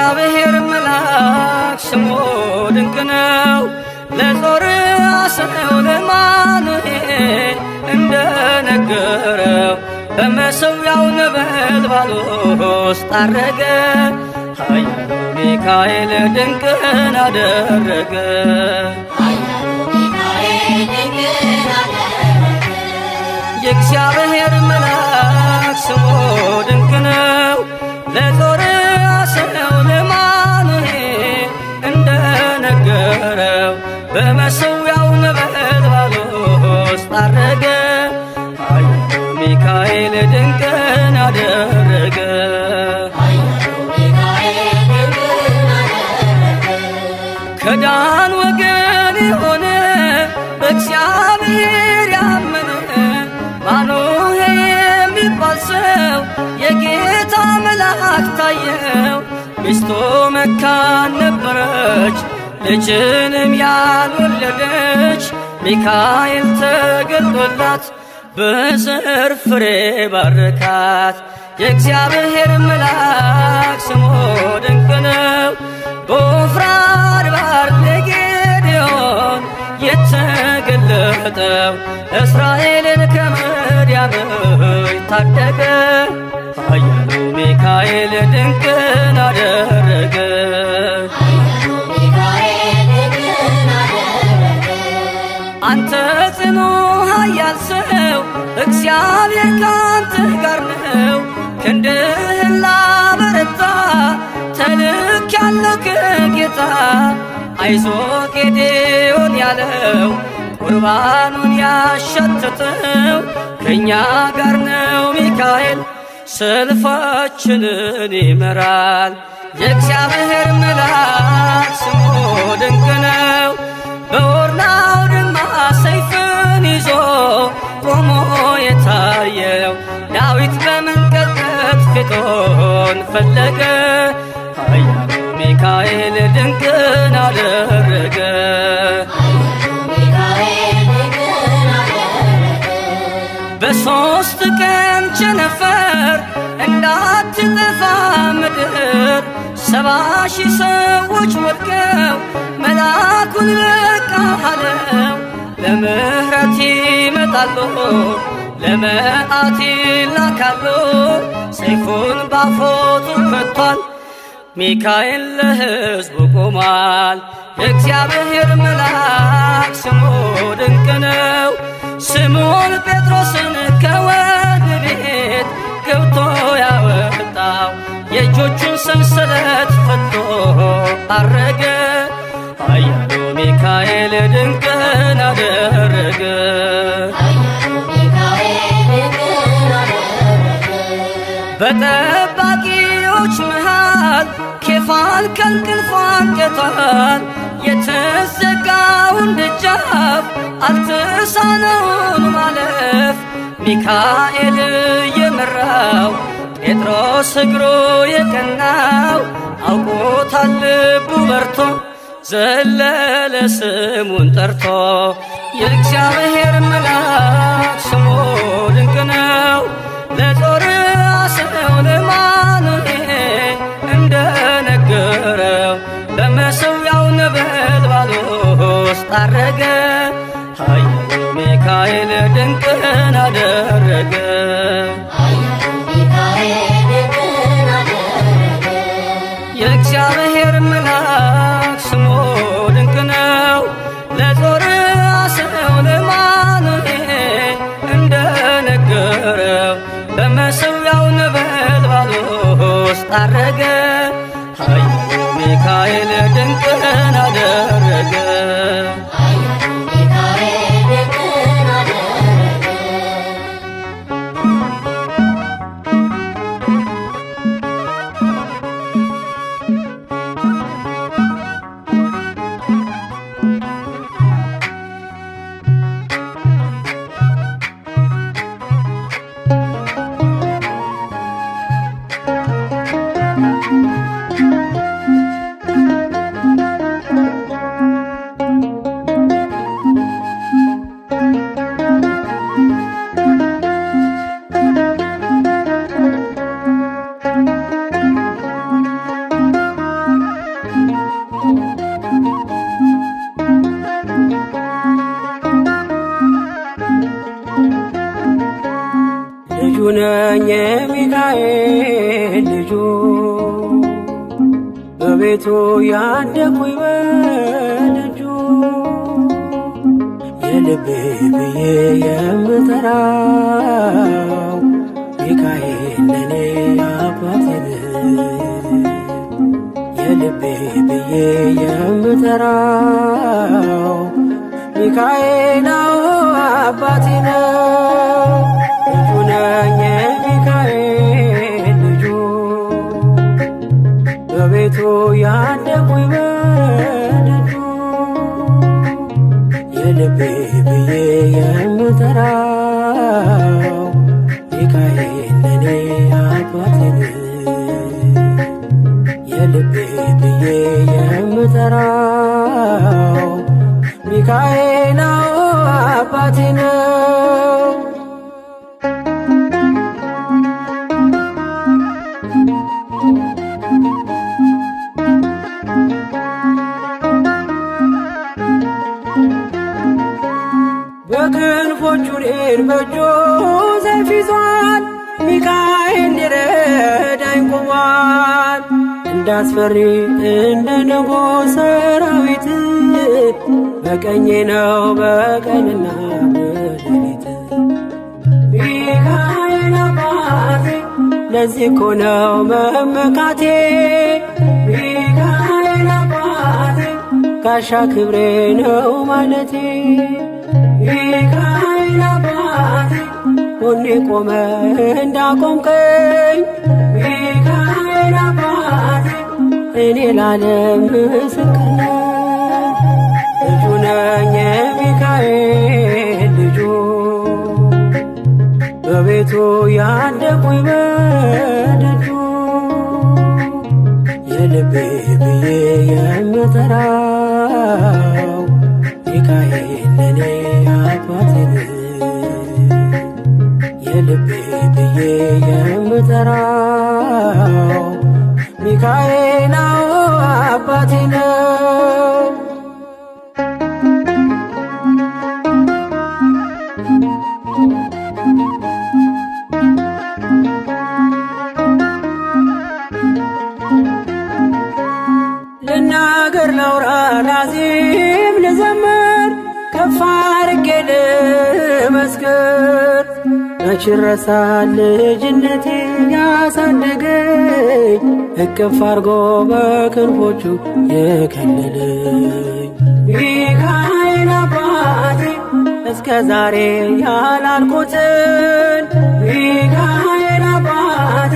የእግዚአብሔር መልአክ ስሙ ድንቅ ነው። ለጦር አሰው ለማኑኤል እንደነገረው በመሠዊያው ነበልባል ውስጥ አረገ። ኃያሉ ሚካኤል ድንቅን አደረገ። የእግዚአብሔር መልአክ ስሙ ድንቅ ነው። ለጦር አሰው ለማኑኤል እንደነገረው በመሠዊያው ነበልባል ውስጥ አረገ። ኃያሉ ሚካኤል ድንቅን አደረገ። ከዳን ወገን የሆነ በእግዚአብሔር ያመነ ማኑሄ የሚባል ሰው የጌታ መልአክ ታየው። ሚስቱ መካን ነበረች፣ ልጅንም ያልወለደች። ሚካኤል ተገልጦላት በዘር ፍሬ ባረካት። የእግዚአብሔር መልአክ ስሙ ድንቅ ነው። በዖፍራ አድባር ለጌዴዎን የተገለጠው እስራኤልን ከምድያም ታደገ። ኃያሉ ሚካኤል ድንቅን አደረገ። አንተ ጽኑ ኃያል ሰው እግዚአብሔር ካንተ ጋር ነው። ክንድህን ላበረታ ተልኬአለሁ ከጌታ። አይዞህ ጌዴዎን ያለው ቁርባኑን ያሸተተው ከእኛ ጋር ነው ሚካኤል ሰልፋችንን ይመራል። የእግዚአብሔር መልአክ ስሙ ድንቅ ነው። በኦርናው ድማ ሰይፍን ይዞ ቆሞ የታየው ዳዊት በመንቀጥቀጥ ፊቱን ፈለገ። ኃያሉ ሚካኤል ድንቅን አደረገ። በሦስት ቀን ቸነፈር እንዳትጠፋ ምድር 70,000 ሰዎች ወድቀው መልአኩን በቃ አለው። ለምሕረት ይመጣሉ፣ ለመዓት ይላካሉ። ሰይፉን ባፎቱ ከቷል፣ ሚካኤል ለሕዝቡ ቆሟል። የእግዚአብሔር መልአክ ስሙ ድንቅ ነው። ስምዖን ጴጥሮስን ከወህኒ ቤት ገብቶ ያወጣው የእጆቹን ሰንሰለት ፈቶ አረገ። ኃያሉ ሚካኤል ድንቅን አደረገ። በጠባቂዎች መሃል ኬፋን ከእንቅልፉ አንቅቷል። የተዘጋውን ደጃፍ አልተሳነውም ማለፍ። ሚካኤል የመራው ጴጥሮስ እግሩ የቀናው አውቆታል ልቡ በርቶ ዘለለ ስሙን ጠርቶ። የእግዚአብሔር መልአክ ስሙ ድንቅ ነው። ለጦር አሰው ለማኑኤል እንደነገረው በመሠዊያው ነበልባል ውስጥ አረገ። ኃያሉ ሚካኤል ድንቅን አደረገ። የእግዚአብሔር መልአክ ስሙ ድንቅ ነው። ለጦር አሰው ለማኑኤል እንደነገረው በመሠዊያው ነበልባል ውስጥ አረገ። ኃያሉ ሚካኤል ድንቅን አደረገ። ነኝ የሚካኤል ልጁ በቤቱ ያደኩኝ በደጁ የልቤ ብዬ የምጠራው ሚካኤል ለኔ አባቴ ነው። የልቤ ብዬ የምጠራው ሚካኤል አባቴ ነው። ልጁ ነኝ የሚካኤል ልጁ በቤቱ ያደኩኝ በደጁ የልቤ ብዬ የምጠራው ሚካኤል ለኔ አባቴ ነው። የልቤ ብዬ የምጠራው ሚካኤል አባቴ ነው። በክንፎቹ እኔን በእጁ ሰይፍ ይዟል። ሚካኤል ሊረዳኝ ቆሟል። እንዳስፈሪ እንደ ንጉሥ ሰራዊት በቀኜ ነው በቀንና በሌሊት። ሚካኤል አባቴ ለዚህ እኮ ነው መመካቴ። ሚካኤል አባቴ ጋሻ ክብሬ ነው ማለቴ። ሚካኤል አባቴ ጎኔ ቆመ እንዳቆምከኝ። ሚካኤል አባቴ እኔ ላለም ምስክር ነኝ። ልጁ ነኝ የሚካኤል ልጁ በቤቱ ያደኩኝ በደጁ የልቤ ብዬ የምጠራው ሚካኤል ለኔ አባቴ ነው። የልቤ ብዬ የምጠራው ሚካኤል አባቴ ነው። ልናገር ላውራ ላዜም ልዘምር ከፍ አድርጌ ልመስክር። መች ይረሳል ልጅነቴ ያሳደገኝ እቅፍ አርጎ በክንፎቹ የከለለኝ። ሚካኤል አባቴ እስከ ዛሬ ያላልኩትን ሚካኤል አባቴ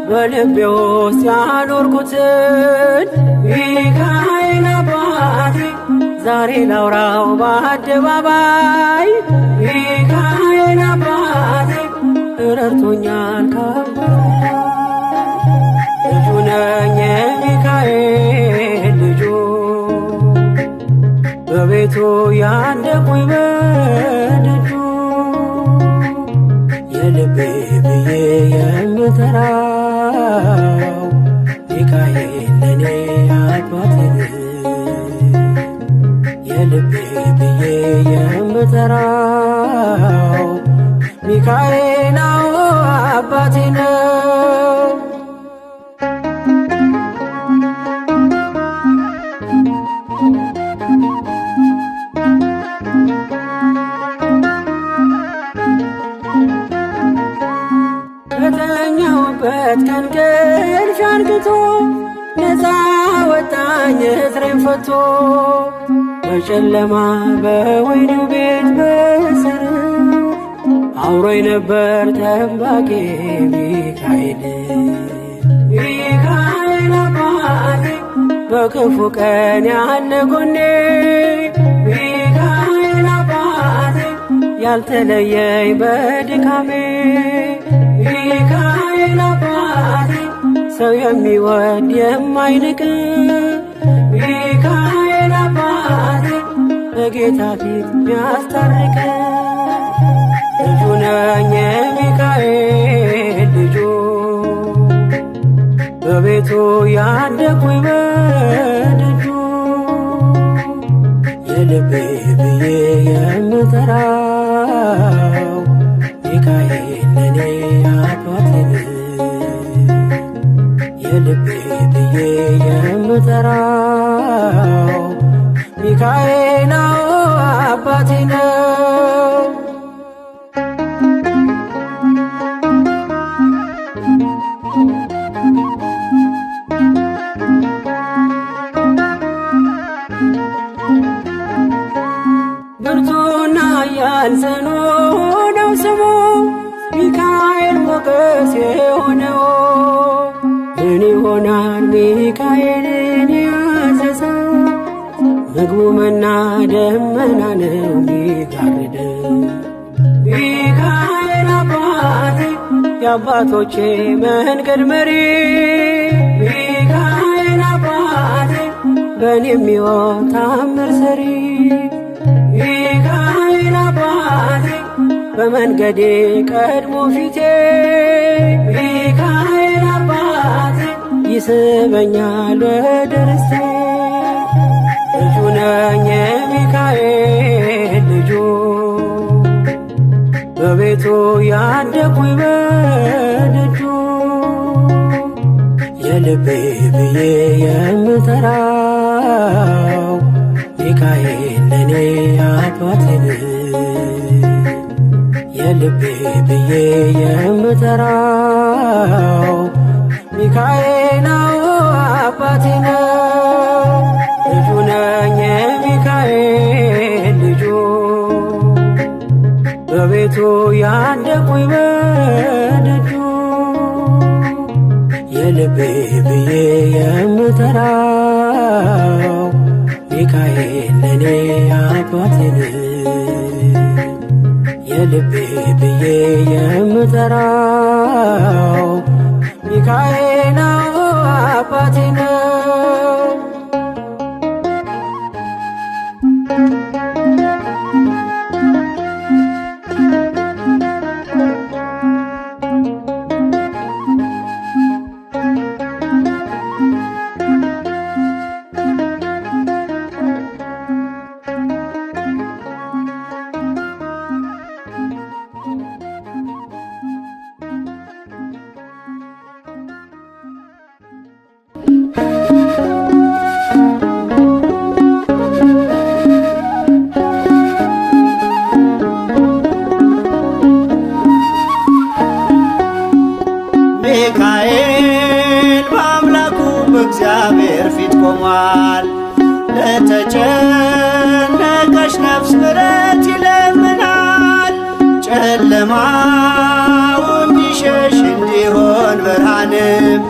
በልቤ ውስጥ ያኖርኩትን ሚካኤል አባቴ ዛሬ ላውራው በአደባባይ። ሚካኤል አባቴ ረድቶኛል ካባቴ። ልጁ ነኝ የሚካኤል ልጁ በቤቱ ያደኩኝ በደጁ የልቤ ብዬ የምጠራው ሚካኤል ለኔ አባቴ ነው። የልቤ ብዬ የምጠራው ሚካኤል አባቴ ነው። ከተኛሁበት ከእንቅልፍ አንቅቶ ነፃ ወጣኝ እስሬን ፈቶ። በጨለማ በወህኒው ቤት በእስር አውሮኝ ነበር ጠባቂ ሚካኤል። ሚካኤል አባቴ በክፉ ቀን ያለ ጎኔ። ሚካኤል አባቴ ያልተለየኝ በድካሜ። ሚካኤል አባቴ ሰው የሚወድ የማይንቅ። ሚካኤል አባቴ በጌታ ፊት ሚያስታርቅ። ልጁ ነኝ የሚካኤል ልጁ በቤቱ ያደኩኝ በደጁ የልቤ ብዬ የምጠራው ሚካኤል ለኔ የምጠራው ሚካኤል አባቴ ነው። ብርቱና ኃያል ጽኑ ነው ስሙ ሚካኤል ሞገስ የሆነው። ምን ይሆናል ሚካኤልን ያዘዘው? ምግቡ መና ደመና ነው ሚጋርደው። ሚካኤል አባቴ የአባቶቼ መንገድ መሪ፣ ሚካኤል አባቴ በእኔ የሚሆን ታምር ሰሪ፣ ሚካኤል አባቴ በመንገዴ ቀድሞ ፊቴ፣ ሚካኤል አባቴ ይስበኛል ወደ ርስቴ። ልጁ ነኝ የሚካኤል ልጁ በቤቱ ያደኩኝ በደጁ። የልቤ ብዬ የምጠራው ሚካኤል ለኔ አባቴ ነው። የልቤ ብዬ የምጠራው ሚካኤል አባቴ ነው። ልጁ ነኝ የሚካኤል ልጁ በቤቱ ያደኩኝ በደጁ። የልቤ ብዬ የምጠራው ሚካኤል ለኔ አባቴ ነው። የልቤ ብዬ የምጠራው ሚካኤል አባቴ ነው። ሚካኤል በአምላኩ በእግዚአብሔር ፊት ቆሟል። ለተጨነቀች ነፍስ ምሕረት ይለምናል። ጨለማው እንዲሸሽ እንዲሆን ብርሃንም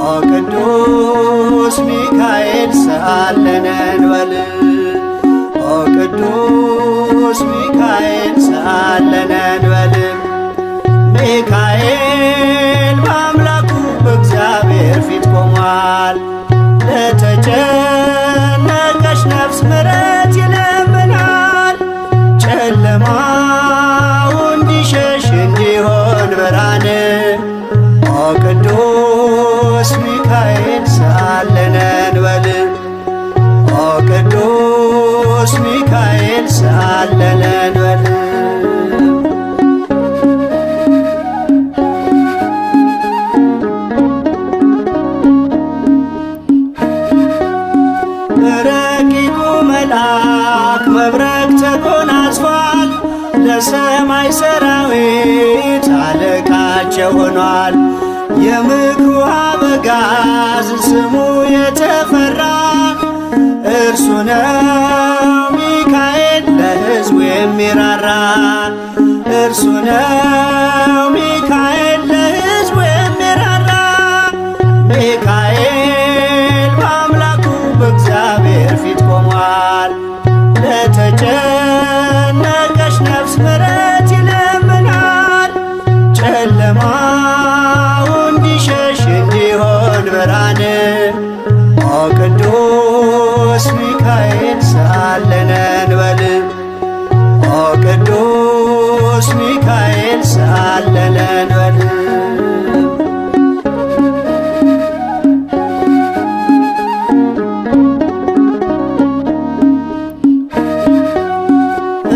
ኦ ቅዱስ ሚካኤል ሰአለነ እንበል። ኦ ቅዱስ ሚካኤል ሰአለነ እንበል። ሚካኤል በአምላኩ በእግዚአብሔር ፊት ቆሟል። ለተጨነቀች ነፍስ ምሕረት ይለምናል። ጨለማው እንዲሸሽ እንዲሆን ብርሃን ኦ ቅዱስ ሚካኤል ሰአለነ እንበል። ኦ ቅዱስ ሚካኤል ሰአለነ እንበል። ረቂቁ መልአክ መብረቅ ተጎናጽፏል። ለሰማይ ሰራዊት አለቃቸው ሆኗል። የምክሩ አበጋዝ ስሙ የተፈራ እርሱ ነው ሚካኤል ለሕዝቡ የሚራራ። እርሱ ነው ሚካኤል ለሕዝቡ የሚራራ። ሚካኤል በአምላኩ በእግዚአብሔር ፊት ቆሟል። ለተጨነቀች ነፍስ ምሕረት ይለምናል። ጨለማው እንዲሸሽ እንዲሆን ብርሃን ኦ ቅዱስ ሚካኤል ሰአለነ እንበል። ኦ ቅዱስ ሚካኤል ሰአለነ እንበል።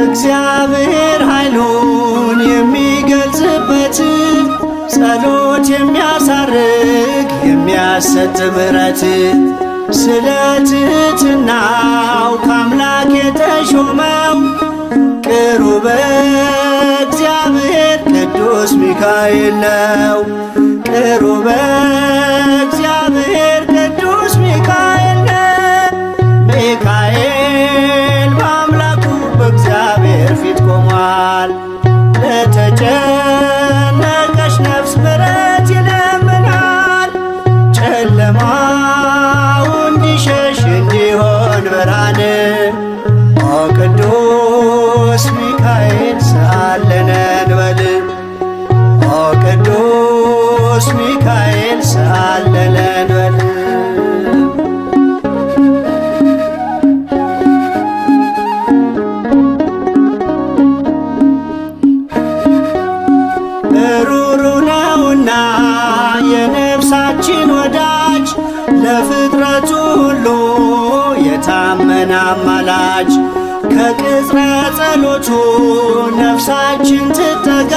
እግዚአብሔር ኃይሉን የሚገልጽበት ጸሎት የሚያሳርግ የሚያሰጥ ምሕረት ስለ ትሕትናው ከአምላክ የተሾመው ቅሩበ እግዚአብሔር ቅዱስ ሚካኤል ነው። ቅሩበ እግዚአብሔር ቅዱስ ሚካኤል ነው። ሚካኤል በአምላኩ በእግዚአብሔር ፊት ቆሟል። ለተጨነቀች ነፍስ ምሕረት ይለምናል። ጨለማው እንዲሸሽ እንዲሆን ብርሃን ኦ ቅዱስ ሚካኤል ሰአለነ እንበል። ኦ ቅዱስ ሚካኤል ሰአለነ እንበል። ሩሩ ነውና የነፍሳችን ወዳጅ ለፍጥረቱ ሁሉ የታመነ አማላጅ ከቅጽረ ጸሎቱ ነፍሳችን ትጠጋ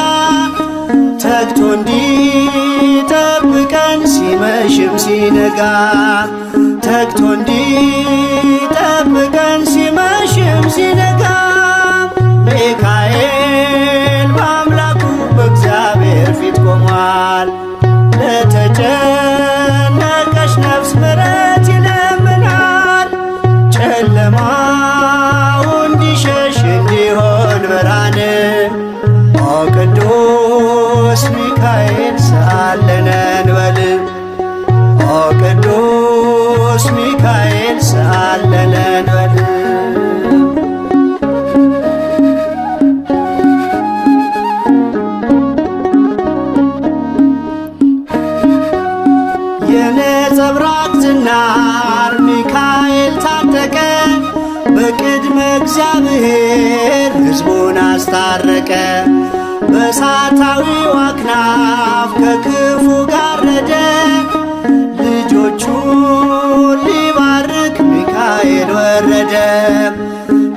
ተግቶ እንዲጠብቀን ሲመሽም ሲነጋ ተግቶ እንዲጠብቀን ሲመሽም ሲነጋ ሚካኤል በአምላኩ በእግዚአብሔር ፊት ቆሟል። ለተጨነቀች ነፍስ ምሕረት ይለምናል። ጨለማው እንዲሸሽ እንዲሆን ብርሃን ኦ ቅዱስ ሚካኤል ሰአለነ እንበል። ኦ ቅዱስ ሚካኤል ሰአለነ እንበል። የነጸብራቅ ዝናር ሚካኤል ታጠቀ በቅድመ እግዚአብሔር ሕዝቡን አስታረቀ። በእሳታዊው አክናፍ ከክፉ ጋረደ ልጆቹን ሊባርክ ሚካኤል ወረደ።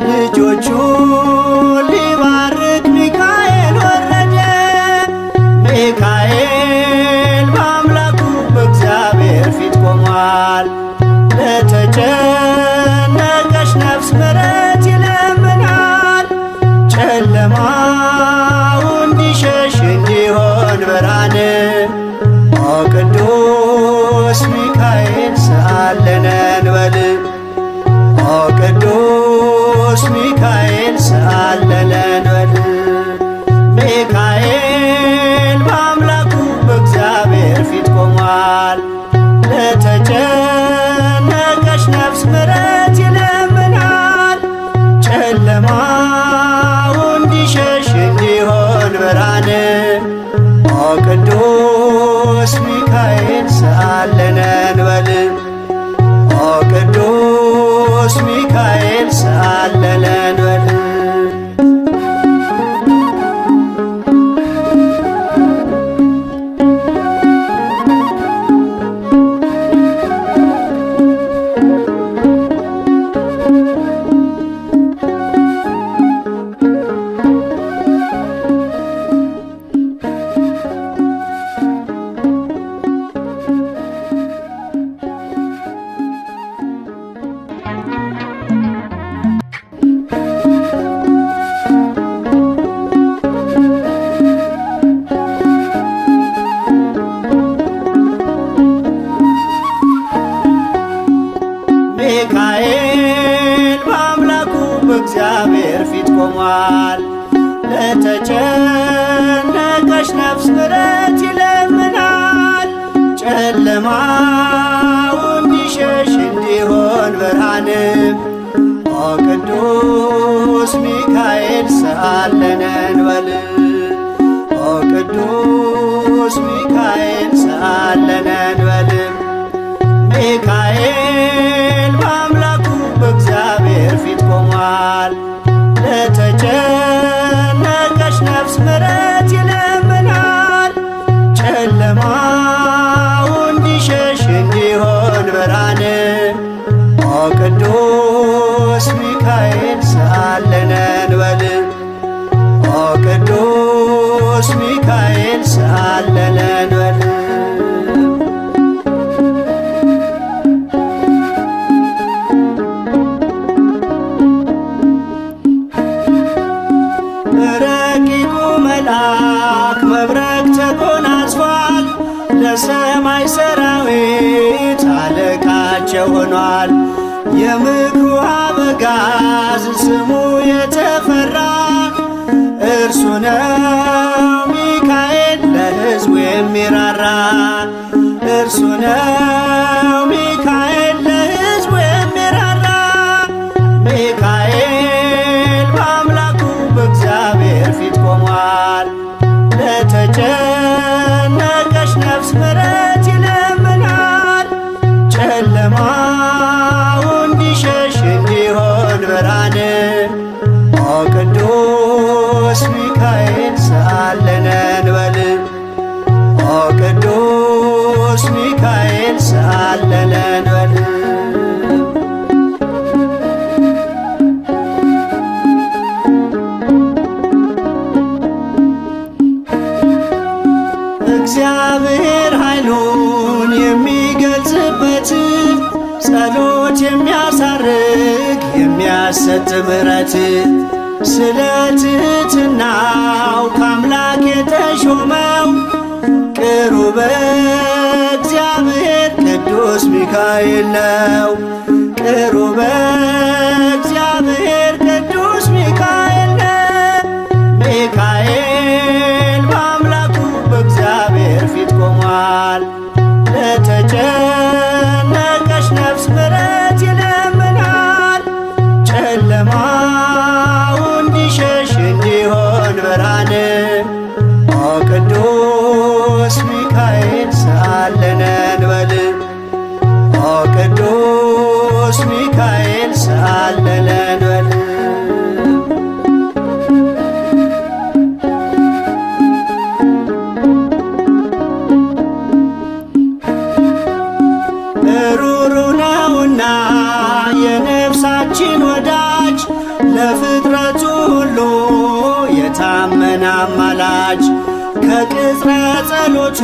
ልጆቹን ሊባርክ ሚካኤል ወረደ። ሚካኤል በአምላኩ በእግዚአብሔር ፊት ቆሟል። ለተጨነቀች ነፍስ ምሕረት ይለምናል። ጨለማው እንዲሸሽ እንዲሆን ብርሃን ኦ ቅዱስ ሚካኤል ሰአለነ እንበል። ኦ ቅዱስ ሚካኤል ሰአለነ እንበል። ሚካኤል በአምላኩ በእግዚአብሔር ፊት ቆሟል። ለተጨነቀች ነፍስ ምሕረት ይለምናል። ጨለማው እንዲሸሽ እንዲሆን ብርሃን ኦ ቅዱስ ሚካኤል ሰአለነ እንበል። ኦ ቅዱስ ሚካኤል ሰአለነ እንበል። ሚካኤል በአምላኩ በእግዚአብሔር ፊት ቆሟል። ለተጨነቀች ነፍስ ምሕረት ይለምናል። ጨለማው እንዲሸሽ እንዲሆን ብርሃን ኦ ቅዱስ ሚካኤል ሰአለነ እንበል። ኦ ቅዱስ ሚካኤል ሰአለነ እንበል። ሚካኤል በአምላኩ በእግዚአብሔር ፊት ቆሟል። ለተጨነቀች ነፍስ ምሕረት ይለምናል። ጨለማው እንዲሸሽ እንዲሆን ብርሃን ኦ ቅዱስ ሚካኤል ሰአለነ እንበል። ኦ ቅዱስ ሚካኤል ሰአለነ እንበል። ለሰማይ ሰራዊት አለቃቸው ሆኗል። የምክሩ አበጋዝ ስሙ የተፈራ እርሱ ነው ሚካኤል ለሕዝቡ የሚራራ። እርሱ ነው ሚካኤል ለሕዝቡ የሚራራ። ሚካኤል በአምላኩ በእግዚአብሔር ፊት ቆሟል። ለተጨነቀች ነፍስ ምሕረት ይለምናል። ጨለማው እንዲሸሽ እንዲሆን ብርሃን ኦ ቅዱስ ሚካኤል ሰአለነ እንበል። ኦ ቅዱስ ሚካኤል ሰአለነ እንበል። እግዚአብሔር ኃይሉን የሚገልጽበት ጸሎት የሚያሳርግ የሚያሰጥ ምሕረት ስለ ትሕትናው ከአምላክ የተሾመው ቅሩበ እግዚአብሔር ቅዱስ ሚካኤል ነው። ቅሩበ እግዚአብሔር ቅዱስ ሚካኤል ነው። ሚካኤል በአምላኩ በእግዚአብሔር ፊት ቆሟል። ለተጨነቀች ነፍስ ምሕረት ይለምናል። ጨለማው እንዲሸሽ እንዲሆን ብርሃን ኦ ቅዱስ ሚካኤል ሰአለነ እንበል። ኦ ቅዱስ ሚካኤል ሰአለነ እንበል። ሩሩ ነውና የነፍሳችን ወዳጅ ለፍጥረቱ ሁሉ የታመነ አማላጅ ከቅጽረ ጸሎቱ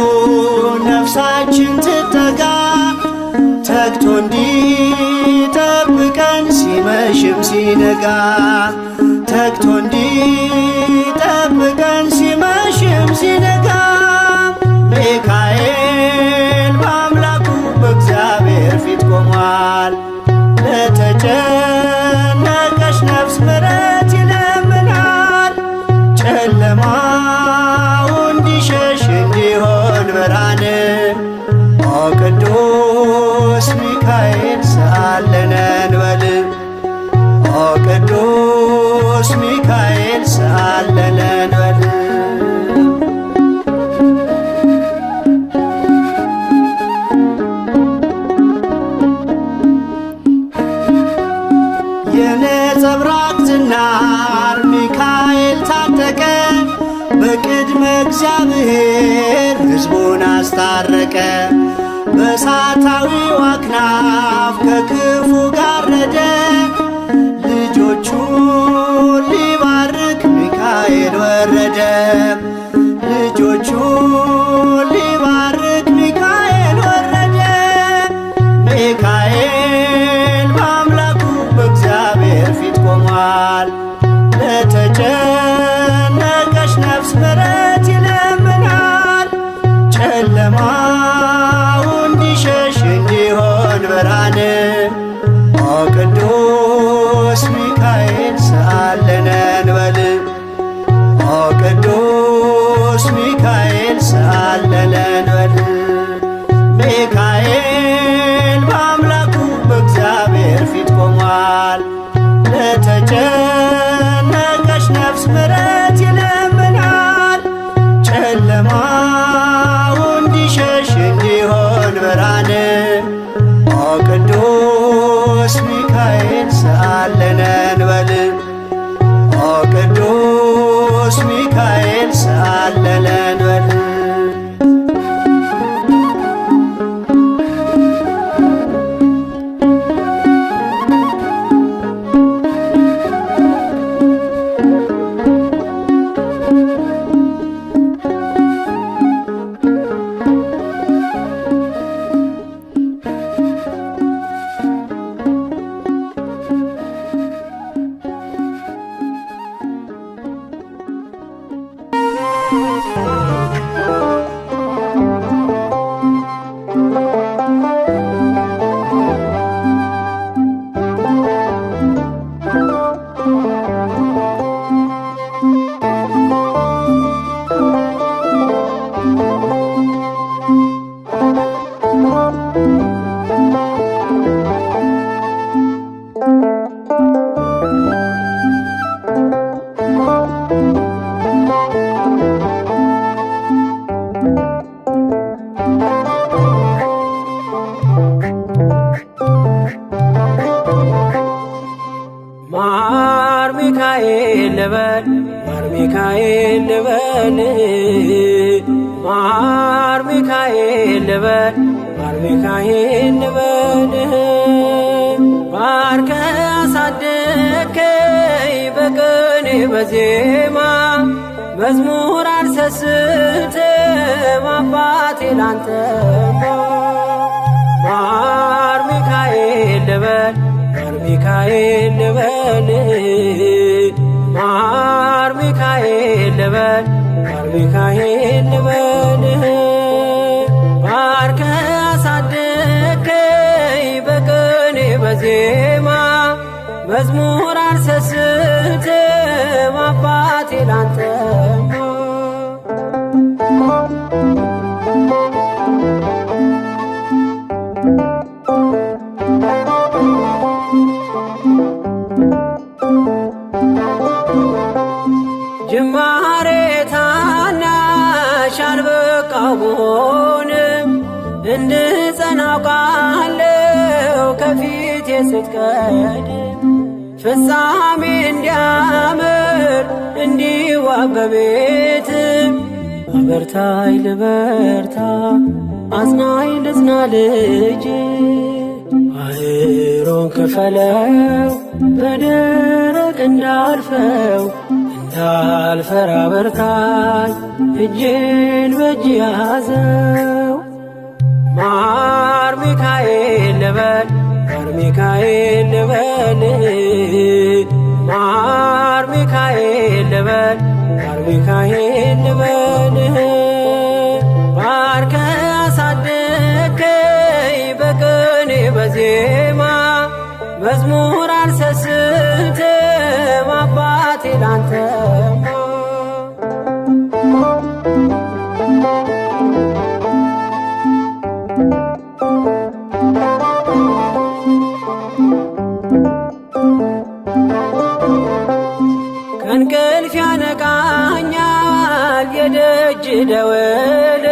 ነፍሳችን ትጠጋ ተግቶ እንዲጠብቀን ሲመሽም ሲነጋ ተግቶ እንዲጠብቀን ሲመሽም ሲነጋ ሚካኤል በአምላኩ በእግዚአብሔር ፊት ቆሟል። ለተጨነቀች ነፍስ ምሕረት ይለምናል። ጨለማው እንዲሸሽ እንዲሆን ብርሃን ኦ ቅዱስ ሚካኤል ሰአለነ እንበል። ኦ ቅዱስ ሚካኤል ሰአለነ እንበል። የነጸብራቅ ዝናር ሚካኤል ታጠቀ በቅድመ እግዚአብሔር ሕዝቡን አስታረቀ። በእሳታዊው አክናፍ ከክፉ ጋረደ ልጆቹን ሊባርክ ሚካኤል ወረደ። ልጆቹን ሊባርክ ሚካኤል ወረደ። ሚካኤል በአምላኩ በእግዚአብሔር ፊት ቆሟል። ለተጨነቀች ነፍስ ምሕረት ይለምናል። ጨለማው እንዲሸሽ እንዲሆን ብርሃን ኦ ቅዱስ ሚካኤል ሰአለነ እንበል። ኦ ቅዱስ ሚካኤል ሰአለነ እንበል። ሚካኤል በአምላኩ በእግዚአብሔር ፊት ቆሟል። ለተጨነቀች ነፍስ ምሕረት ይለምናል። ጨለማው እንዲሸሽ እንዲሆን ብርሃን ኦ ቅዱስ ሚካኤል ሰአለነ እንበል። ኦ ቅዱስ ሚካኤል ሰአለነ እንበል። ማር ሚካኤል ልበል ማር ሚካኤል ልበል ማር ሚካኤል ልበል ማር ሚካኤል ልበል ባርከ አሳደግከኝ በቅኔ በዜማ መዝሙር አልሰስትም አባቴ ላንተማ ማር ሚካኤል ልበል ማር ሚካኤል ልበል ማር ሚካኤል ልበል ማር ሚካኤል ልበል ባርከ አሳደግከኝ በቅኔ በዜማ መዝሙር አልሰስትም አባቴ ላንተማ ጅማሬ ታናሽ አልበቃው ብሆንም እንድጸና አውቃለሁ ከፊቴ ስትቀድም ፍጻሜ እንዲያምር እንዲዋብ በቤት አበርታይ ልበርታ አጽናኝ ልጽና ልጅ ባህሩን ክፈለው በደረቅ እንዳልፈው እንዳልፈራ በርታኝ እጄን በእጅ ያዘው ማር ሚካኤል ልበል ማር ሚካኤል ልበል ማር ሚካኤል ልበል ማር ሚካኤል ልበል ባርከ አሳደግከኝ በቅኔ በዜማ መዝሙር አልሰስትም አባቴ ላንተማ ከእንቅልፍ ያነቃኛል የደጅ ደወል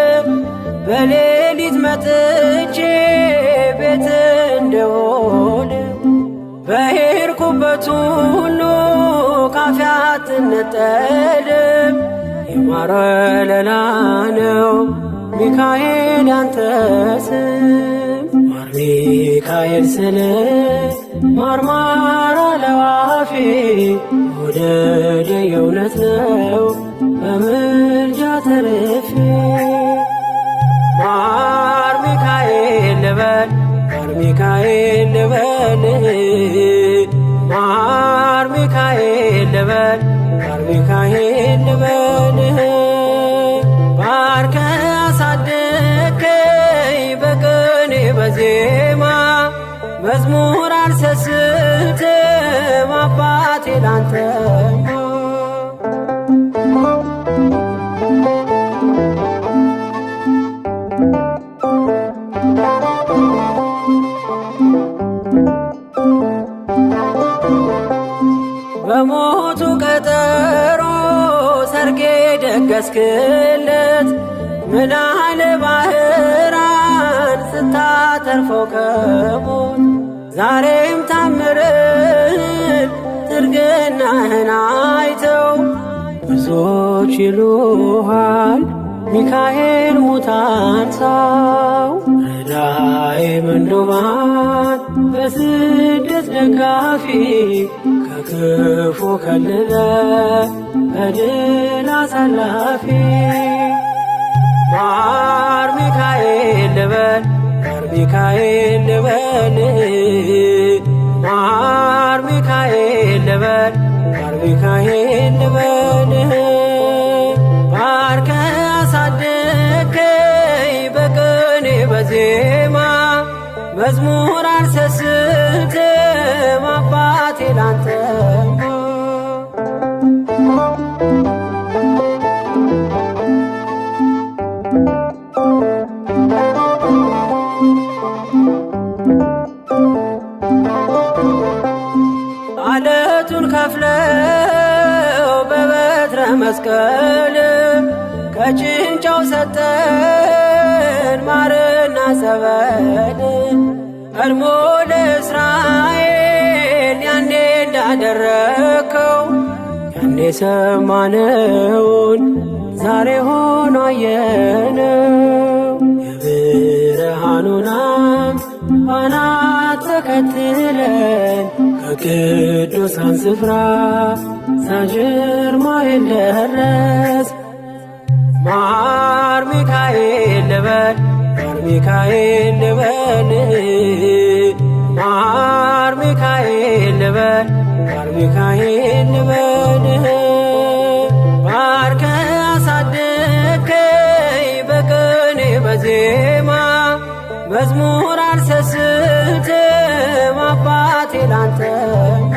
በሌሊት መጥቼ ቤት እንደውል በሄድኩበት ሁሉ ካፌ አትነጠልም የማር ወለላ ነው ሚካኤል ያንተ ስም ማር ሚካኤል ስል ማርማር አለዋፌ መውደድ የእውነት ነው በምልጃ ተርፌ ማር ሚካኤል ልበል ማር ሚካኤል ልበል ማር ሚካኤል ልበል ማር ሚካኤል ልበል ባርከ አሳደግከኝ በቅኔ በዜማ መዝሙር አልሰስትም አባቴ ላንተማ በሞቱ ቀጠሮ ሰርጌ ደገስክለት ምን አለ ባህራን ስታተርፈው ከሞት ዛሬም ታምርን ትርግናህን አይተው ብዙዎች ይሉሃል ሚካኤል ሙታን ሳው ረዳኤ ምንዱባን በስደት ደጋፊ ከክፉ ከልለ በድል አሳላፊ ማር ሚካኤል ልበል ማር ሚካኤል ልበል ማር ሚካኤል ልበል ማር ሚካኤል ልበል ባርከ አሳደግከኝ በቅኔ በዜማ መዝሙር አልሰስትም አባቴ ላንተማ አለቱን ከፍለው በበት መስቀል ከጭንጫው ሰጠን ማርና ጸበል ቀድሞ ለእስራኤል ያኔ እንዳደረከው ያኔ ሰማነውን ዛሬ ሆኖ አየነው። የብርሃኑን ፋና ተከትለን ከቅዱሳን ስፍራ ሳንጀር ማይል ደረስ ማር ሚካኤል ልበል ማር ሚካኤል ልበል ማር ሚካኤል ልበል ማር ሚካኤል ልበል ባርከ አሳደከኝ በቅኔ በዜማ መዝሙር አልሰስትም አባቴ ላንተማ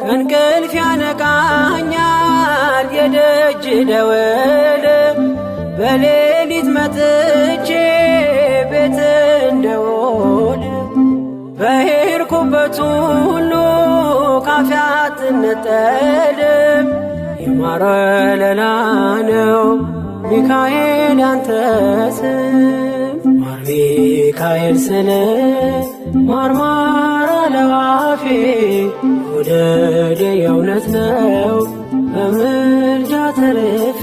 ከእንቅልፍ ያነቃኛል የደጅ ደወል በሌሊት መጥቼ ቤት እንደውል በሄድኩበት ሁሉ ካፌ አትነጠልም የማረ ለላ ነው ሚካኤል ያንተ ስም ማር ሚካኤል ስል ማርማር አለዋፌ ወደደ የእውነት ነው በምልጃ ተርፌ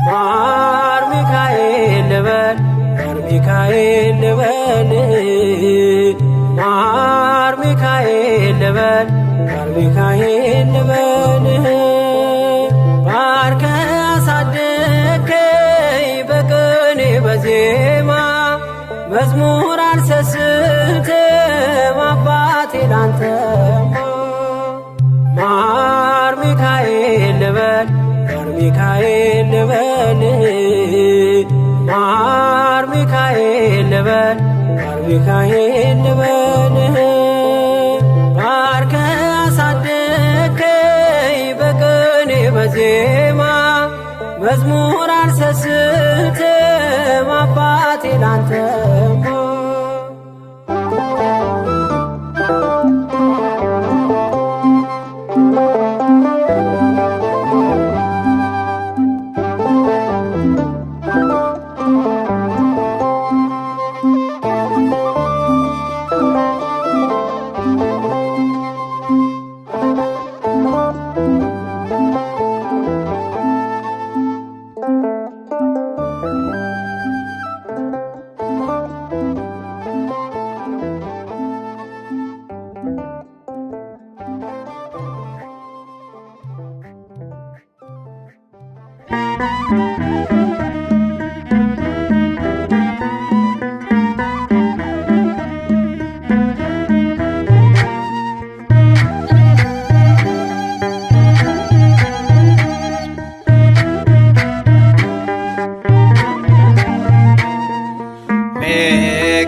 ማር ሚካኤል ልበል ማር ሚካኤል ልበል ማር ሚካኤል ልበል ማር ሚካኤል ልበል ባርከ አሳደከኝ በቅኔ በዜማ መዝሙር አልሰስትም አባቴ ላንተማ ማር ሚካኤል ልበል ማር ሚካኤል ልበል ማር ሚካኤል ልበል ማር ሚካኤል ልበል ባርከ አሳደከኝ በቅኔ በዜማ መዝሙር አልሰስትም አባቴ ላንተማ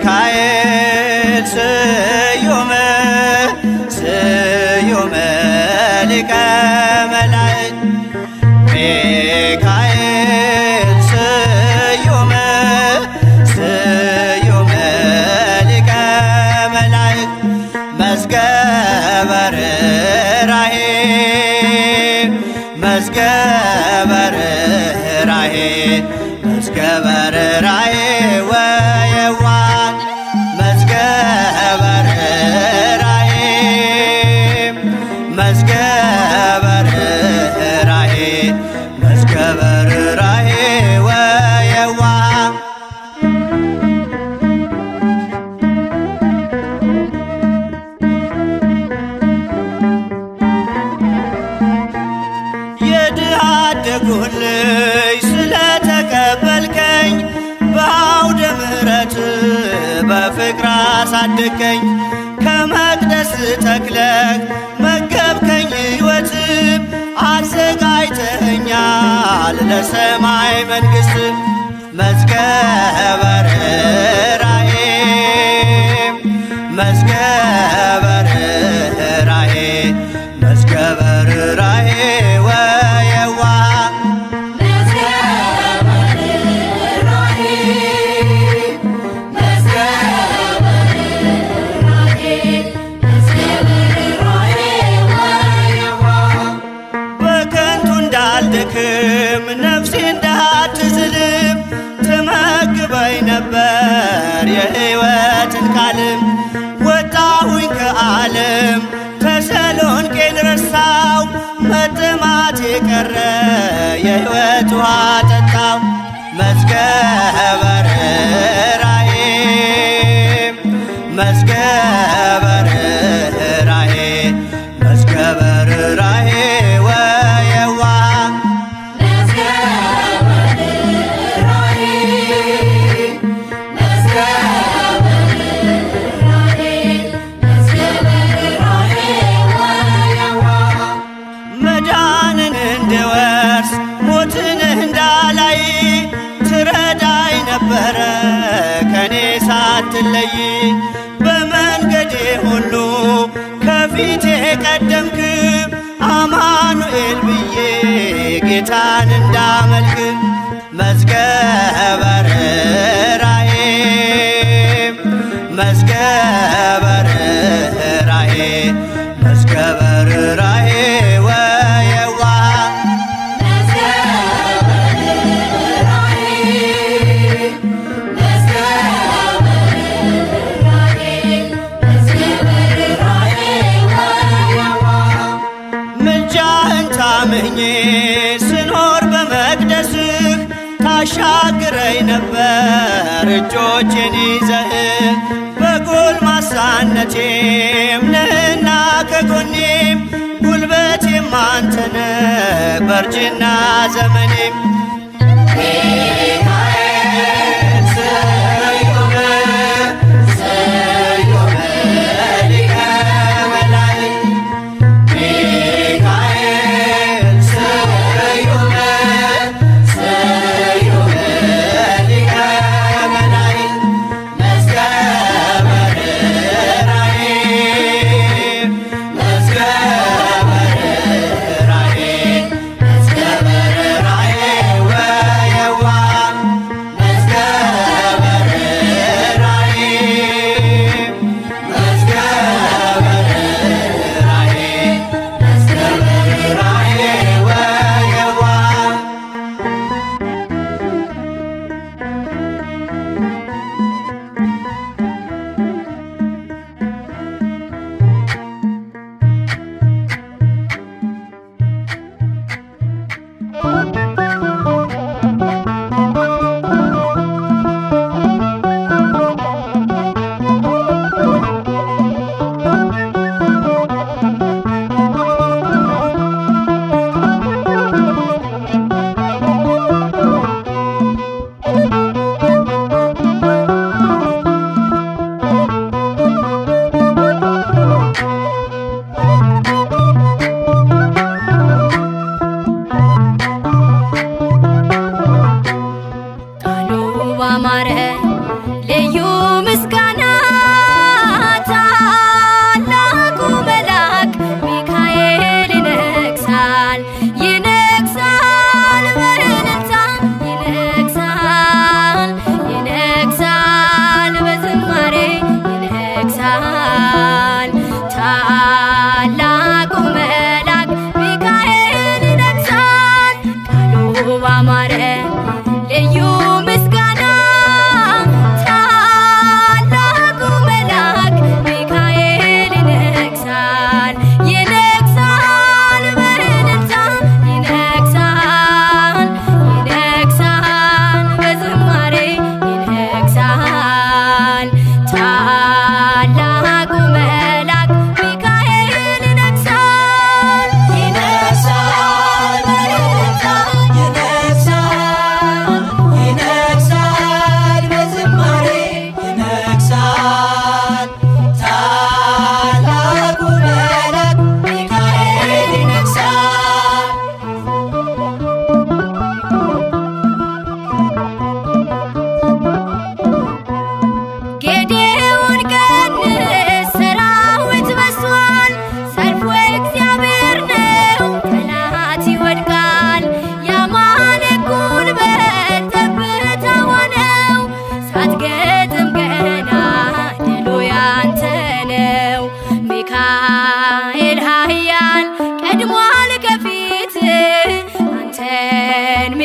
ሚካኤል ስዩም ስዩም ሊቀ መላእክት ሚካኤል ስዩም ስዩም ሊቀ መላእክት መዝገበ ርኅራኄ መዝገበ ርኅራኄ መዝገበ ርኅራኄ ወየዋህ መዝገበ ርኅራኄ መዝገበ ርኅራኄ መዝገበ ርኅራኄ ወየዋህ የድሃ አደጉን ልጅ ስለተቀበልከኝ በአውደ ምሕረት በፍቅር አሳደግከኝ ከመቅደስ ተክለህ መገብከኝ ሕይወትም አዘጋጅተኸኛል ለሰማይ መንግሥት መዝገበ ርኅራኄ መዝገበ ርኅራኄ መዝገበ ርኅራኄ ወየዋህ ነፍሴ እንዳትዝልም ትመግበኝ ነበር የሕይወትን ቃልም። ወጣሁኝ ከዓለም ተሰሎንቄን ረሳው መጥማት የቀረ የሕይወት ውሃ ጠጣው። መዝገበ ርኅራኄ መዝገበ ርኅራኄ መዝገበ ርኅራኄ ወየዋህ መዳንን እንድወርስ ሞትን እንዳላይ ትረዳኝ ነበረ ከኔ ሳትለይ። በመንገዴ ሁሉ ከፊቴ ቀደምክ አማኑኤል ብዬ ጌታን እንዳመልክ። መዝገበ ርኅራኄ መዝገበ ርኅራኄ መዝገበ ርኅራኄ ወየዋህ ምልጃህን ታምኜ ስኖር በመቅደስህ ታሻግረኝ ነበር እጆቼን ይዘህ። በጎልማሳነቴም ነህና ከጎኔም ጉልበቴም አንተነህ በእርጅና ዘመኔም።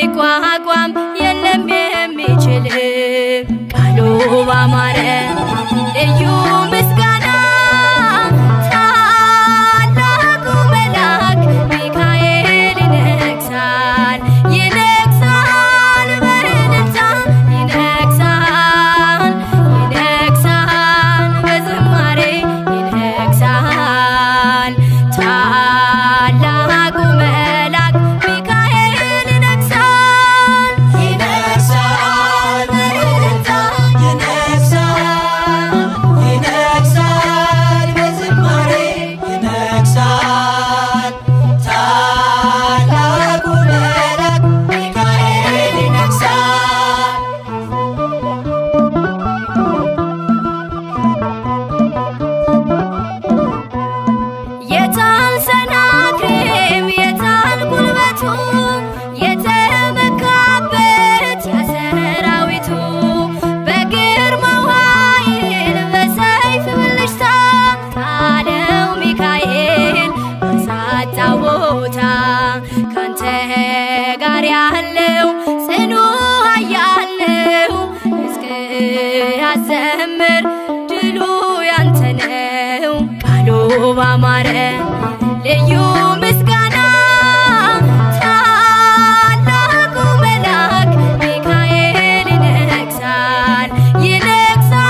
ሊቋቋም የለም የሚችል ቃሉ ባማረ ልዩ ምስጋና ታላቁ መልአክ ሚካኤል ይነግሣል ይነግሣል በእልልታ ይነግሣል ይነግሣል በዝማሬ ይነግሣል ታላቁ መልአክ ሚካኤል ይነግሣል ይነግሣል በእልልታ ይነግሣል ይነግሣል በዝማሬ ይነግሣል ታላቁ መልአክ ሚካኤል ይነግሣል። የታል ሰናክሬም የታል ጉልበቱ የተመካበት የሰራዊቱ በግርማው ኃይል በሰይፍ ብልጭታ ጣለው ሚካኤል ባሳጣው ቦታ ካንተ ጋር ያለው ጽኑ ኃያል ነው ሕዝቅያስ ዘምር ድሉ ያንተ ነው ቃሉ ባማረ ልዩ ምስጋና ታላቁ መልአክ ሚካኤል ይነግሣል ይነግሣል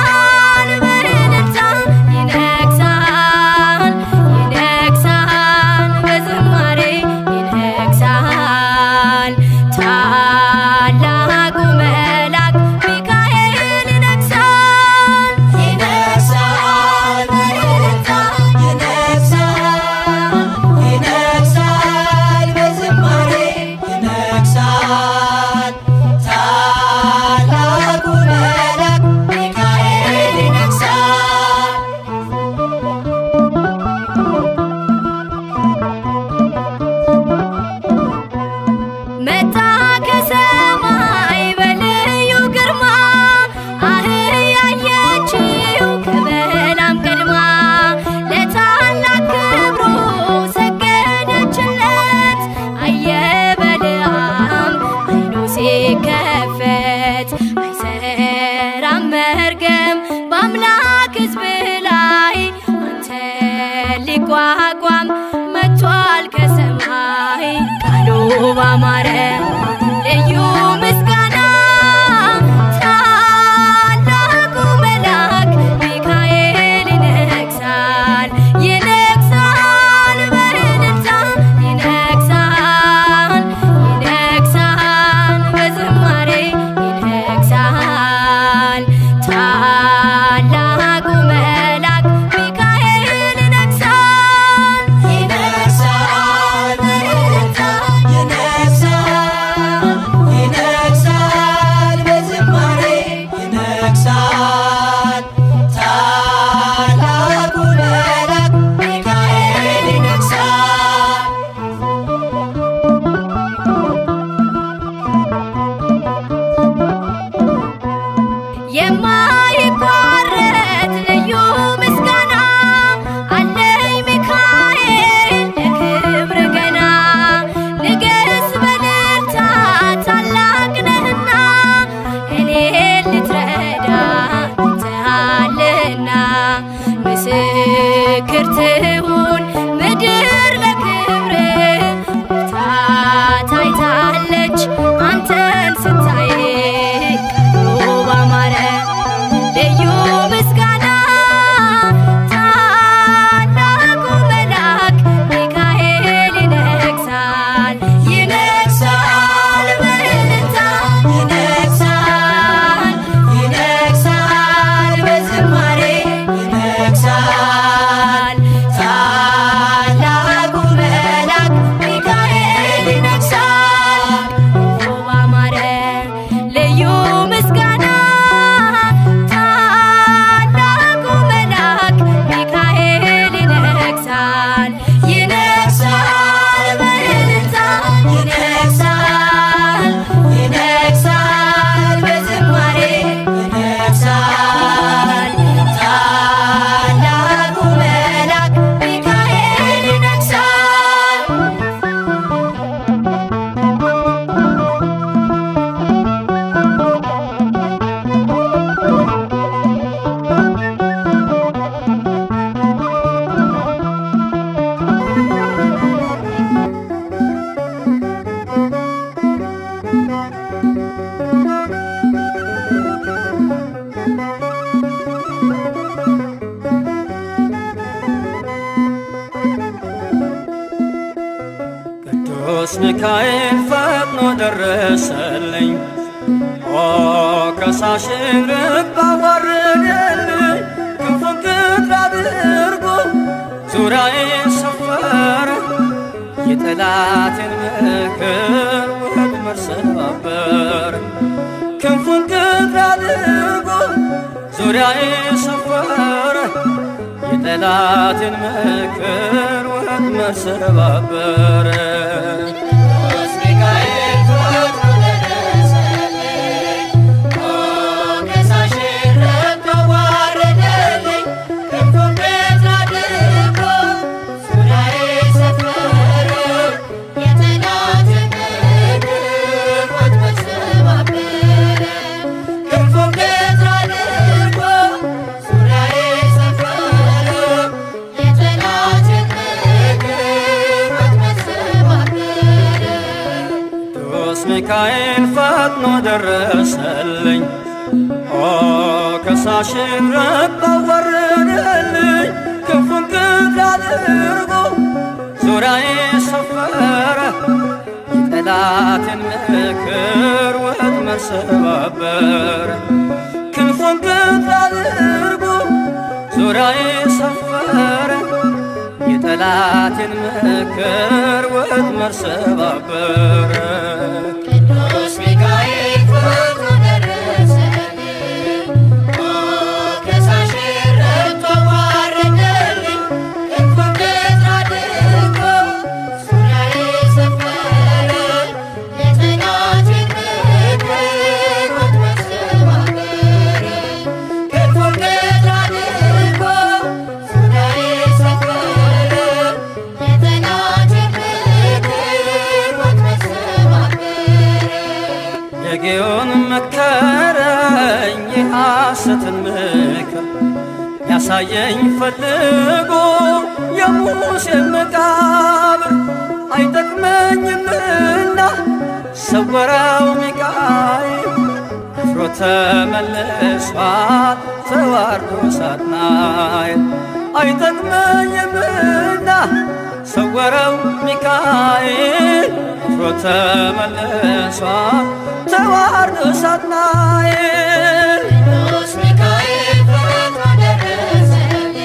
በእልልታ ይነግሣል ይነግሣል በዝማሬ ይነግሣል ታላቁ መልአክ ሚካኤል ይነግሣል ይነግሣል በእልልታ ይነግሣል ይነግሣል በዝማሬ ይነግሣል ታላቁ መልአክ ሚካኤል ይነግሣል። መጣ ከሰማይ በልዩ ግርማ አህያየችው ከበላም ቀድማ ለታላቅ ክብሩ ሰገደችለት አየ በለዓም አይኑ ሲከፈት አይሰራም መርገም በአምላክ ሕዝብ ላይ አንተ ሊቋቋም መጥቷል ከሰማይ ቃሉ ባማረ ልዩ ምስጋና ታላቁ መልአክ ሚካኤል ይነግሣል ይነግሣል በእልልታ ይነግሣል ይነግሣል በዝማሬ ይነግሣል ታላቁ መልአክ ሚካኤል ይነግሣል ይነግሣል በእልልታ ይነግሣል ይነግሣል በዝማሬ ይነግሣል ታላቁ መልአክ ሚካኤል ይነግሣል። የማይቋረጥ ልዩ ምስጋና አለኝ ሚካኤል ለክብር ገና ንገስ በእልልታ ታላቅ ነህና እኔን ልትረዳ መጥተሃልና ምስክር ትሁን ምድር ለክብር ብርታት አይታለች አንተን ስታይ ቃሉ ባማረ ቅዱስ ሚካኤል ፈጥኖ ደረሰልኝ ከሳሽን ርግብ አዋረደልኝ ክንፉን ቅጥር አድርጎ ዙሪያዬን ሰፈረ የጠላቴን ምክር ወጥመድ ሰባበረ ክንፉን ቅጥር አድርጎ ዙሪያዬን ሰፈረ የጠላቴን ምክር ወጥመድ ሰባበረ ሚካኤል ፈጥኖ ደረሰልኝ ከሳሽን ርግብ አዋረደልኝ ክንፉን ቅጥር አድርጎ ዙሪያዬን ሰፈረ የጠላቴን ምክር ወጥመድ ሰባበረ ክንፉን ቅጥር አድርጎ ዙሪያዬን ሰፈረ የጠላቴን ምክር ወጥመድ ሰባበረ ቅዱስ ሚካኤል ፈጥኖ ደረሰልኝ ከሳሽን ርግብ አዋረደልኝ ክንፉን ቅጥር አድርጎ ዙሪያዬን ሰፈረ የጠላቴን ምክር ወጥመድ ሰባበረ ክንፉን ቅጥር አድርጎ ዙሪያዬን ሰፈረ የጠላቴን ምክር ወጥመድ ሰባበረ የጌዮን መከረኝ የሐሰትን ምክር ያሳየኝ ፈልጎ የሙሴን መቃብር አይጠቅመኝምና ሰወረው ሚካኤል አፍሮ ተመልሷል ተዋርዶ ሳጥናኤል አይጠቅመኝምና ሰወረው ሚካኤል አፍሮ ተመልሷል ተዋርዶ ሳጥናኤል ቅዱስ ሚካኤል ፈጥኖ ደረሰልኝ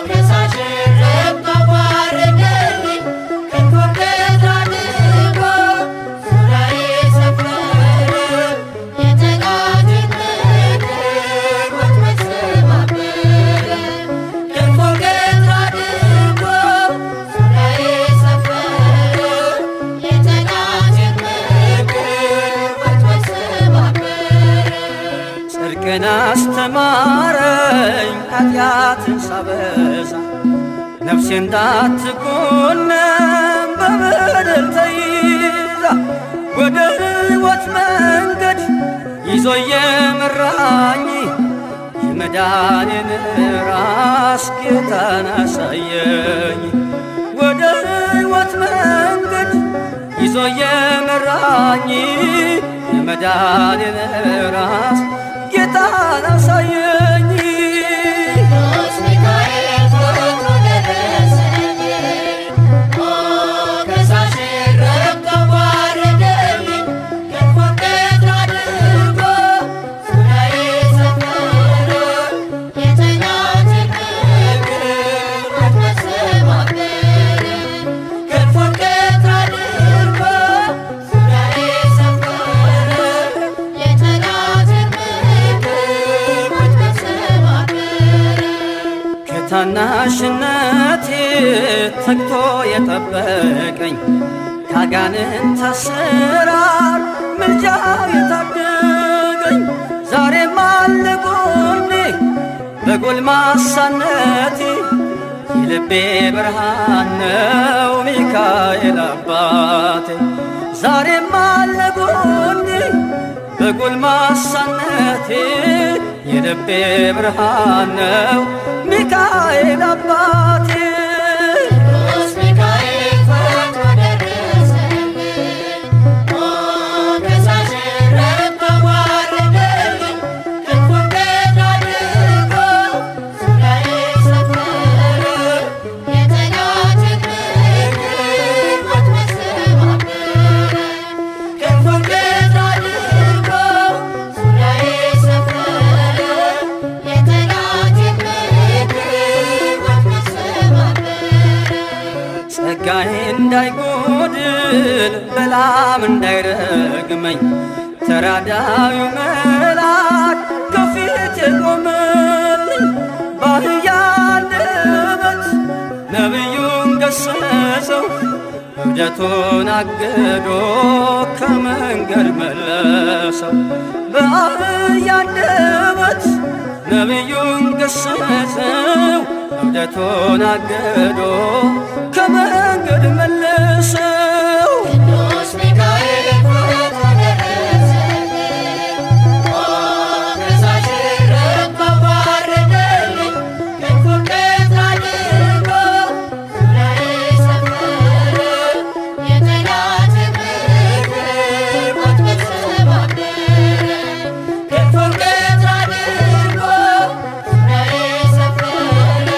ከሳሽን ርግብ አዋረደልኝ ክንፉን ቅጥር አድርጎ ዙሪያዬን ሰፈረ የጠላቴን ምክር ወጥመድ ሰባበረ ክንፉን ቅጥር አድርጎ ዙሪያዬን ሰፈረ የጠላቴን ምክር ወጥመድ ሰባበረ ጽድቅን አስተማረኝ ኃጢአትን ሳበዛ ነፍሴ እንዳትኮነን በበደል ተይዛ ወደ ሕይወት መንገድ ይዞ የመራኝ የመዳኔን ራስ ጌታን አሳየኝ ወደ ሕይወት መንገድ ይዞ የመራኝ የመዳኔን ራስ ጌታን አሳየኝ ቅዱስ ሚካኤል ፈጥኖ ደረሰልኝ ከሳሽን ርግብ አዋረደልኝ ክንፉን ቅጥር አድርጎ ዙሪያዬን ሰፈረ የጠላቴን ምክር ወጥመድ ሰባበረ ክንፉን ቅጥር አድርጎ ዙሪያዬን ሰፈረ የጠላቴን ምክር ወጥመድ ሰባበረ ከታናሽነቴ ተግቶ የጠበቀኝ ካጋንንት አሰራር ምልጃው የታደገኝ ዛሬም አለ ጎኔ በጎልማሳነቴ የልቤ ብርሃን ነው ሚካኤል አባቴ ዛሬም አለ ጎኔ በጎልማሳነቴ የልቤ ብርሃን ነው ሚካኤል አባቴ ቅዱስ ሚካኤል ፈጥኖ ደረሰልኝ እንዳይጎድል በላም እንዳይረግመኝ ተራዳዩ መልአክ ከፊቴ ቆመልኝ። በአህያ አንደበት ነቢዩን ገሰጸው እብደቱን አግዶ ከመንገድ መለሰው። በአህያ አንደበት ነቢዩን ገሰጸው እብደቱን አግዶ ከመንገድ መለሰው። ቅዱስ ሚካኤል ፈጥኖ ደረሰልኝ፣ ሞገሳሽ ረግመው ባረከልኝ። ክንፉን ከፍ አድርጎ ዙሪያዬ ሰፈረ፣ የጠላቴን ምክር ወጥመድ ሰባበረ። ክንፉን ከፍ አድርጎ ዙሪያዬ ሰፈረ፣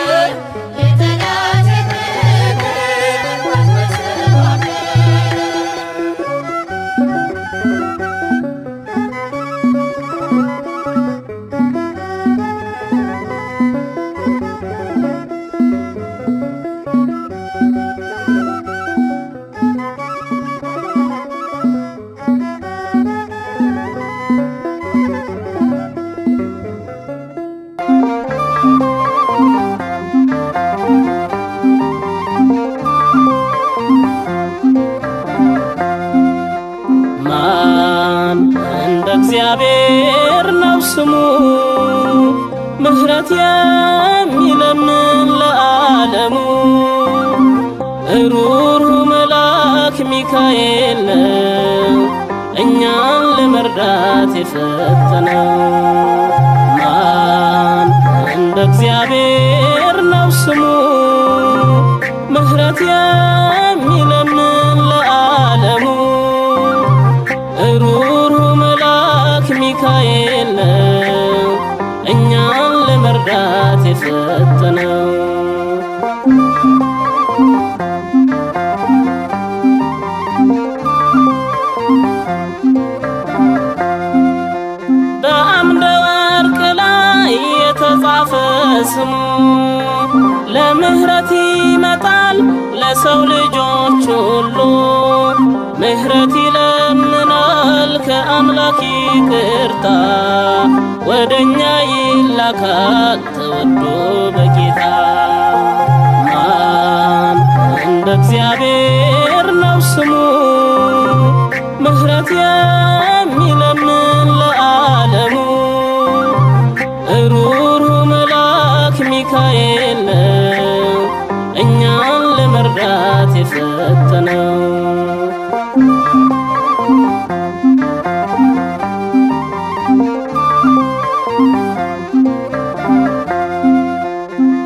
የጠላቴን ምክር ወጥመድ ሰባበረ። ማን እንደ እግዚአብሔር ነው ስሙ፣ ምሕረት የሚለምን ለዓለሙ። ሩሩ መልአክ ሚካኤል ነው እኛን ለመርዳት የፈጠነው። ማን እንደ እግዚአብሔር ነው ስሙ፣ ምሕረት የሚለምን ለዓለሙ። ሩሩ መልአክ ሚካኤል ነው እኛን ለመርዳት የፈጠነው። በአምደ ወርቅ ላይ የተጻፈ ስሙ ለምህረት ይመጣል ለሰው ልጆች ሁሉ። ምህረት ይለምናል ከአምላክ ይቅርታ፣ ወደኛ ይላካል ተወዶ በጌታ። ማን እንደ እግዚአብሔር ነው ስሙ፣ ምህረት የሚለምን ለዓለሙ። ሩሩ መልአክ ሚካኤል ነው እኛን ለመርዳት የፈጠነው።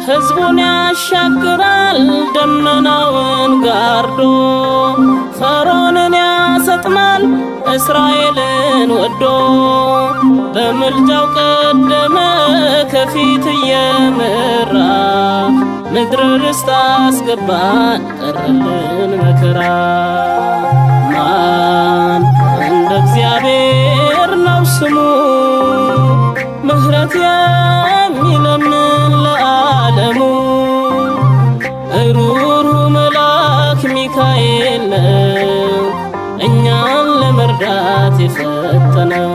ሕዝቡን ያሻግራል ደመናውን ጋርዶ፣ ፈርዖንን ያሰጥማል እስራኤልን ወዶ። በምልጃው ቀደመ ከፊት እየመራ፣ ምድረ ርስት አስገባን ቀረልን መከራ። ማን እንደ እግዚአብሔር ነው ስሙ፣ ምሕረት የሚለምን ለዓለሙ። ሩሩ መልአክ ሚካኤል ነው እኛን ለመርዳት የፈጠነው።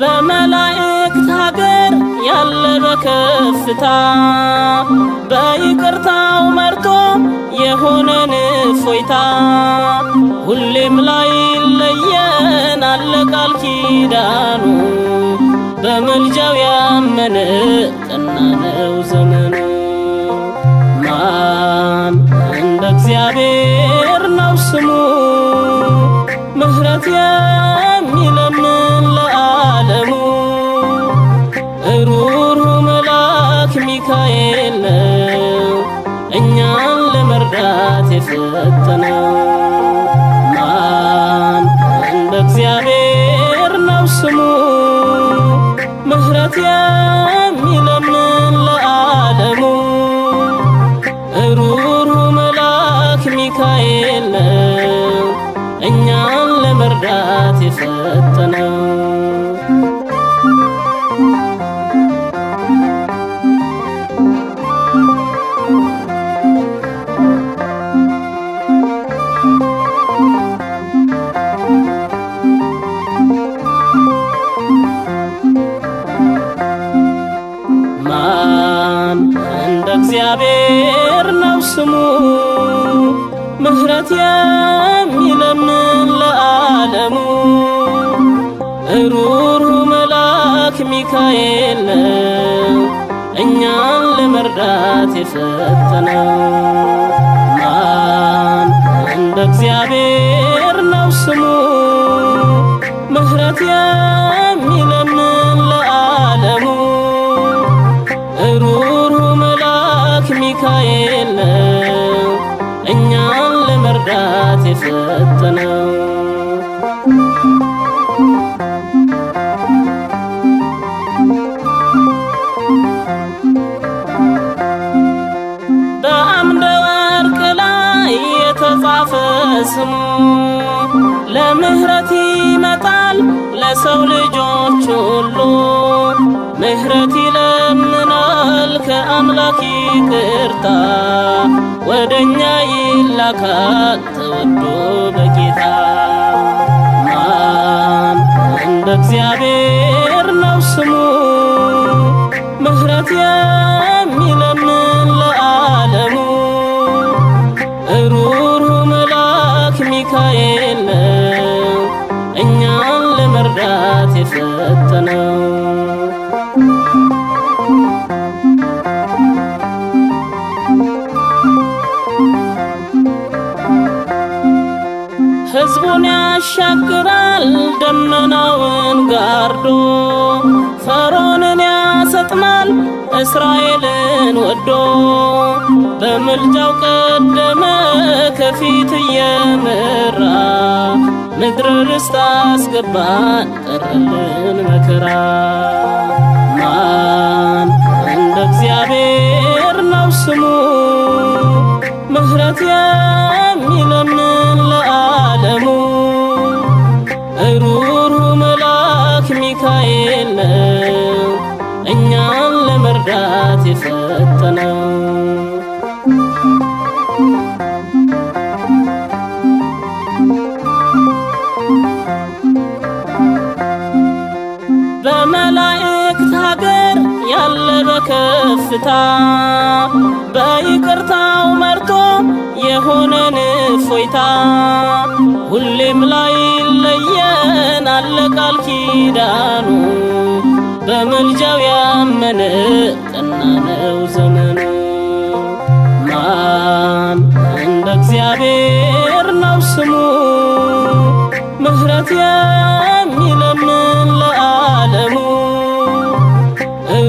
በመላእክት ሀገር ያለ በከፍታ፣ በይቅርታው መርቶ የሆነን እፎይታ። ሁሌም ላይ ለየን አለ ቃል ኪዳኑ፣ በምልጃው ያመነ ቀና ነው ዘመኑ። ማን እንደ እግዚአብሔር ነው ስሙ፣ ምሕረት የሚለምን ለዓለሙ። ሩሩ መልአክ ሚካኤል ነው እኛን ለመርዳት የፈጠነው። ማን እንደ እግዚአብሔር ነው ስሙ፣ ምሕረት የሚለምን ለዓለሙ። ሩሩ መልአክ ሚካኤል ነው እኛን ለመርዳት የፈጠነው። ማን እንደ እግዚአብሔር ነው ስሙ ምህረት የሚለምን ለዓለሙ ሩሩ መልአክ ሚካኤል ነው እኛን ለመርዳት የፈጠነው ማን እንደ እግዚአብሔር ነው ስሙ ምህረት የሚለምን ለዓለሙ ሩሩ መልአክ ሚካኤል ነው እኛን ለመርዳት የፈጠነው በአምደ ወርቅ ላይ የተጻፈ ስሙ ለምህረት ይመጣል ለሰው ልጆች ሁሉ ምህረት ይለምናል ከአምላክ ይቅርታ ወደኛ ይላካል ተወዶ በጌታ ማን እንደ እግዚአብሔር ነው ስሙ ምህረት የሚለምን ለዓለሙ ሩሩ መልአክ ሚካኤል ነው እኛን ለመርዳት የፈጠነው ሕዝቡን ያሻግራል ደመናውን ጋርዶ ፈርዖንን ያሰጥማል እስራኤልን ወዶ በምልጃው ቀደመ ከፊት እየመራ ምድረ ርስት አስገባን ቀረልን መከራ ማን እንደ እግዚአብሔር ነው ስሙ ምህረት የሚለምን ለዓለሙ ሩሩ መልአክ ሚካኤል ነው እኛን ለመርዳት የፈጠነው በመላእክት ሀገር ያለ በከፍታ በይቅርታው መርቶ የሆነን እፎይታ ሁሌም ላይ ለየን አለ ቃል ኪዳኑ በምልጃው ያመነ ቀና ነው ዘመኑ ማን እንደ እግዚአብሔር ነው ስሙ ምህረት የሚለምን ለዓለሙ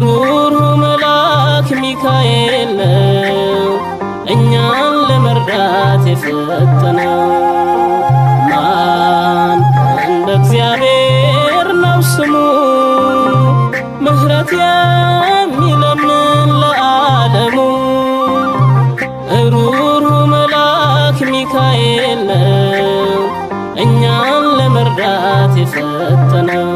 ሩሩ መልአክ ሚካኤል ነው እኛን ለመርዳት የፈጠነው ማን እንደ እግዚአብሔር ነው ስሙ ምህረት የሚለምን ለዓለሙ ሩሩ መልአክ ሚካኤል ነው እኛን ለመርዳት የፈጠነው